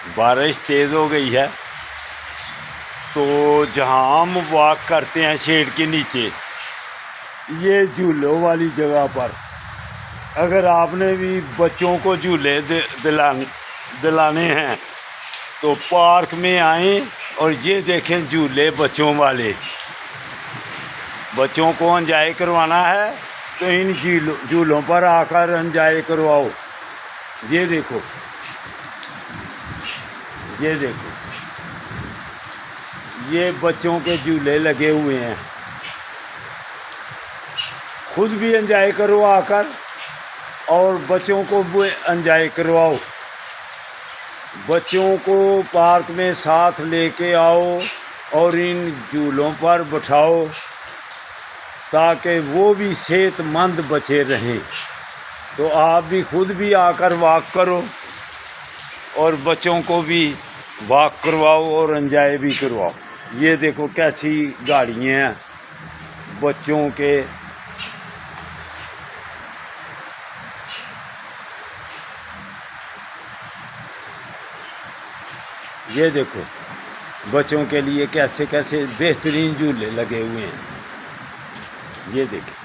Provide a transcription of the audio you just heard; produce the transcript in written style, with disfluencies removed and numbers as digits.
बारिश तेज़ हो गई है, तो जहाँ हम वॉक करते हैं शेड के नीचे, ये झूलों वाली जगह पर अगर आपने भी बच्चों को झूले दिलाने हैं तो पार्क में आएं और ये देखें झूले बच्चों वाले। बच्चों को एंजॉय करवाना है तो इन झूलों पर आकर एंजॉय करवाओ। ये देखो, ये देखो, ये बच्चों के झूले लगे हुए हैं। खुद भी एंजॉय करो आकर और बच्चों को भी एंजॉय करवाओ। बच्चों को पार्क में साथ लेके आओ और इन झूलों पर बिठाओ ताकि वो भी सेहतमंद बचे रहें। तो आप भी खुद भी आकर वॉक करो और बच्चों को भी वॉक करवाओ और एंजॉय भी करवाओ। ये देखो कैसी गाड़ियाँ हैं बच्चों के। ये देखो बच्चों के लिए कैसे कैसे बेहतरीन झूले लगे हुए हैं। ये देखो।